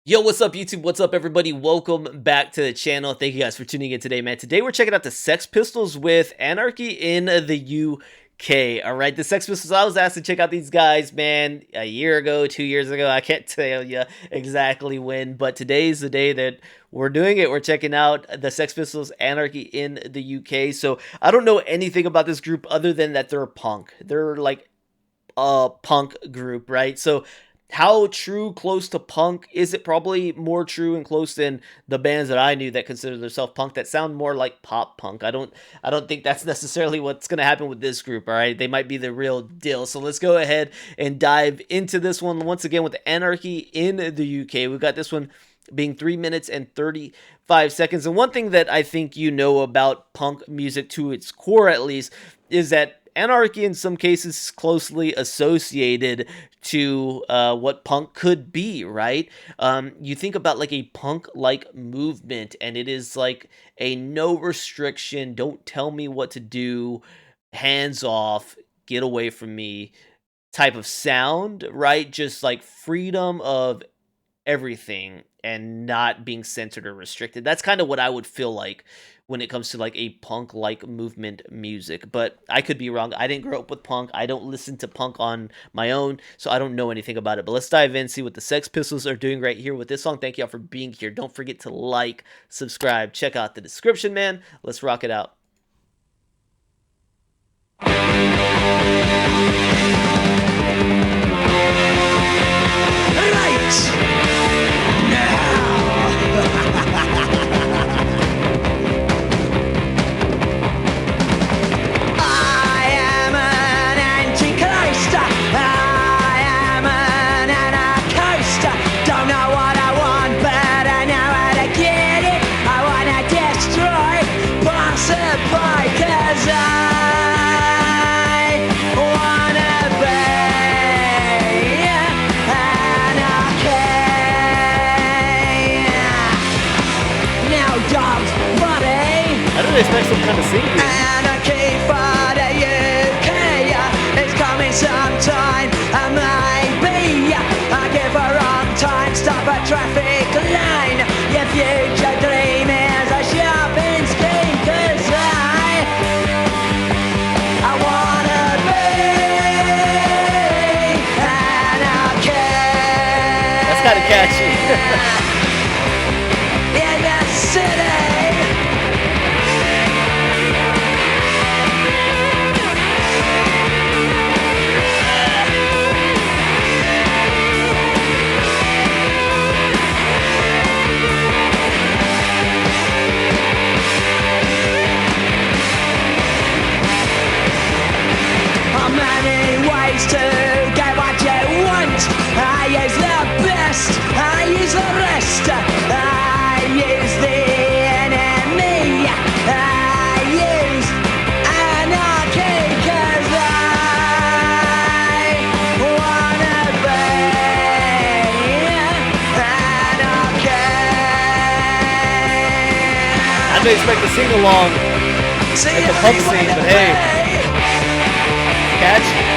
Yo, what's up, YouTube? What's up, everybody? Welcome back to the channel. Thank you guys for tuning in today, man. Today, we're checking out the Sex Pistols with Anarchy in the UK. All right, the Sex Pistols, I was asked to check out these guys, man, a year ago, 2 years ago. I can't tell you exactly when, but today's the day that we're doing it. We're checking out the Sex Pistols Anarchy in the UK. So, I don't know anything about this group other than that they're punk. They're like a punk group, right? So, how true, close to punk is it? Probably more true and close than the bands that I knew that consider themselves punk that sound more like pop punk. I don't think that's necessarily what's gonna happen with this group. All right, they might be the real deal. So let's go ahead and dive into this one once again with Anarchy in the UK. We've got this one being 3 minutes and 35 seconds. And one thing that I think you know about punk music to its core, at least, is that anarchy in some cases is closely associated to what punk could be, right? You think about like a punk-like movement, and it is like a no restriction, don't tell me what to do, hands off, get away from me type of sound, right? Just like freedom of everything and not being censored or restricted. That's kind of what I would feel like when it comes to like a punk like movement music, but I could be wrong. I didn't grow up with punk. I don't listen to punk on my own, so I don't know anything about it. But let's dive in, see what the Sex Pistols are doing right here with this song. Thank y'all for being here. Don't forget to like, subscribe, check out the description, man. Let's rock it out. I didn't expect some kind of singing. Anarchy for the UK is coming sometime. Maybe I give a wrong time, stop a traffic line. Your future dream is a shopping scheme, 'cause I wanna be anarchy. That's kind of catchy. In the city. To get what you want, I use the best, I use the rest, I use the enemy, I use anarchy, 'cause I wanna be anarchy. I didn't expect to sing along like a punk scene, but hey, catchy.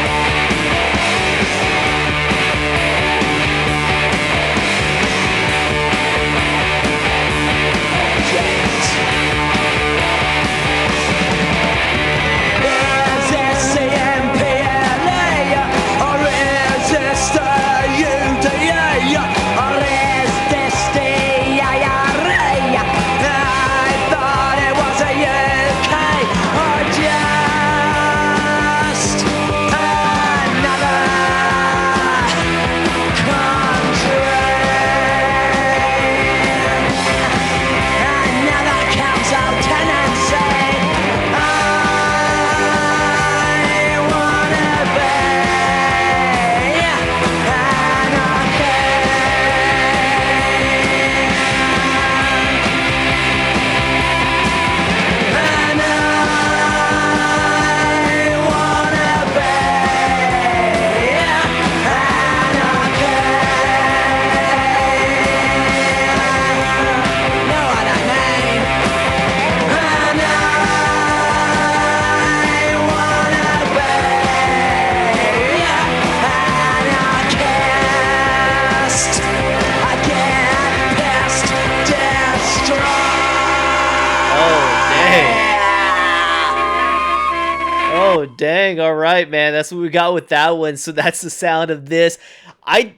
Oh, dang. All right, man. That's what we got with that one. So that's the sound of this. I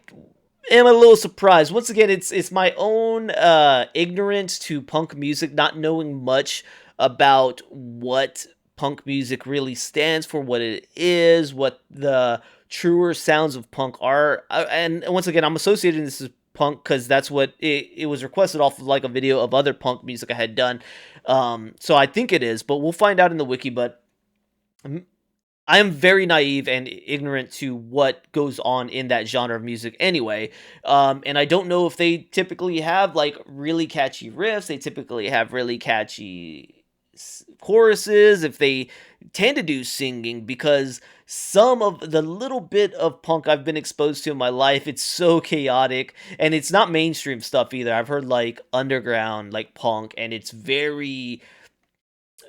am a little surprised. Once again, it's my own ignorance to punk music, not knowing much about what punk music really stands for, what it is, what the truer sounds of punk are. And once again, I'm associating this as punk because that's what it was requested off of like a video of other punk music I had done. So I think it is, but we'll find out in the wiki. But I am very naive and ignorant to what goes on in that genre of music anyway. And I don't know if they typically have like really catchy riffs. They typically have really catchy choruses, if they tend to do singing, because some of the little bit of punk I've been exposed to in my life, it's so chaotic, and it's not mainstream stuff either. I've heard like underground like punk, and it's very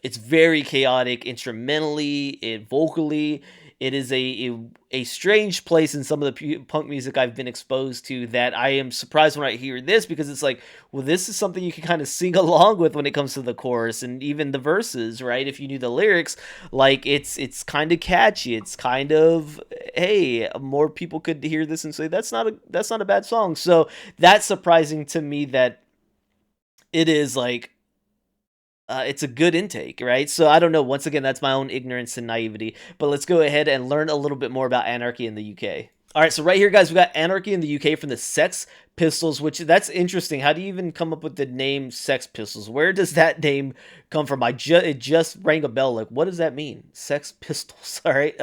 chaotic instrumentally and vocally. It is a strange place in some of the punk music I've been exposed to that I am surprised when I hear this, because it's like, well, this is something you can kind of sing along with when it comes to the chorus and even the verses, right? If you knew the lyrics, like it's kind of catchy. It's kind of, hey, more people could hear this and say that's not a bad song. So that's surprising to me that it is like it's a good intake, right? So I don't know. Once again, that's my own ignorance and naivety. But let's go ahead and learn a little bit more about Anarchy in the UK. All right, so right here, guys, we got Anarchy in the UK from the Sex Pistols, which that's interesting. How do you even come up with the name Sex Pistols? Where does that name come from? It just rang a bell. Like, what does that mean? Sex Pistols. All right.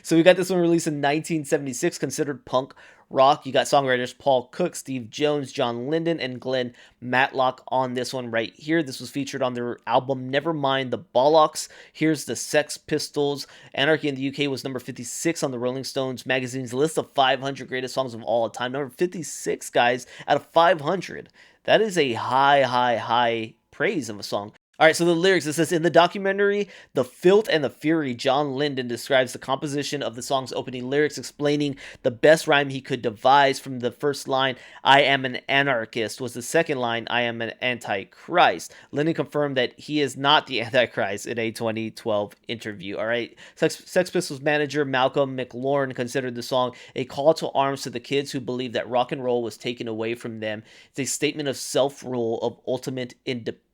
So we got this one released in 1976, considered punk rock. You got songwriters Paul Cook, Steve Jones, John Linden, and Glenn Matlock on this one right here. This was featured on their album Nevermind the Bollocks. Here's the Sex Pistols. Anarchy in the UK was number 56 on the Rolling Stones magazine's list of 500 greatest songs of all time. Number 56, guys, out of 500. That is a high praise of a song. All right, so the lyrics, it says, in the documentary The Filth and the Fury, John Linden describes the composition of the song's opening lyrics, explaining the best rhyme he could devise. From the first line, I am an anarchist, was the second line, I am an antichrist. Linden confirmed that he is not the antichrist in a 2012 interview. All right, Sex Pistols manager Malcolm McLaurin considered the song a call to arms to the kids who believe that rock and roll was taken away from them. It's a statement of self-rule, of ultimate independence.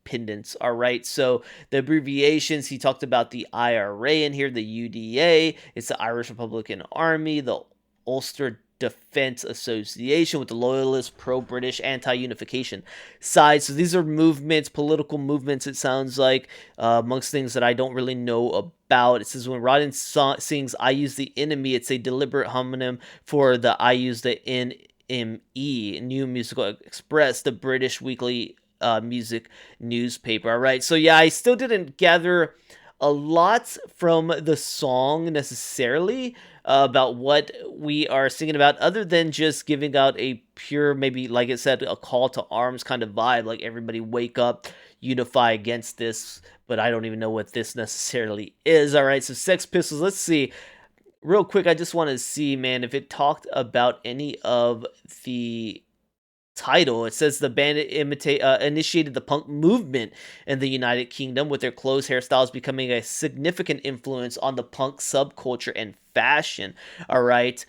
All right, so the abbreviations, he talked about the IRA in here, the UDA, it's the Irish Republican Army, the Ulster Defense Association, with the loyalist, pro-British, anti-unification side. So these are movements, political movements, it sounds like, amongst things that I don't really know about. It says, when Rodden sings I use the enemy, it's a deliberate homonym for the I use the NME, New Musical Express, the British weekly music newspaper. All right, so yeah, I still didn't gather a lot from the song necessarily about what we are singing about, other than just giving out a pure, maybe like it said, a call to arms kind of vibe, like everybody wake up, unify against this. But I don't even know what this necessarily is. All right, so Sex Pistols, let's see real quick. I just want to see, man, if it talked about any of the title. It says the band initiated the punk movement in the United Kingdom, with their clothes hairstyles becoming a significant influence on the punk subculture and fashion. All right,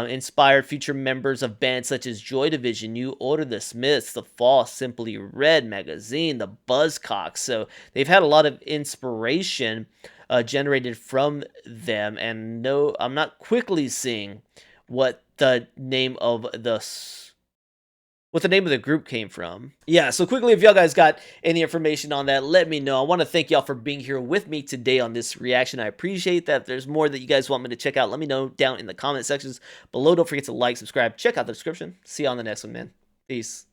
inspired future members of bands such as Joy Division, New Order, The Smiths, The Fall, Simply Red Magazine, The Buzzcocks. So they've had a lot of inspiration generated from them. And no, I'm not quickly seeing what the name of the group came from. Yeah, so quickly, if y'all guys got any information on that, let me know. I want to thank y'all for being here with me today on this reaction. I appreciate that. If there's more that you guys want me to check out, let me know down in the comment sections below. Don't forget to like, subscribe, check out the description. See you on the next one, man. Peace.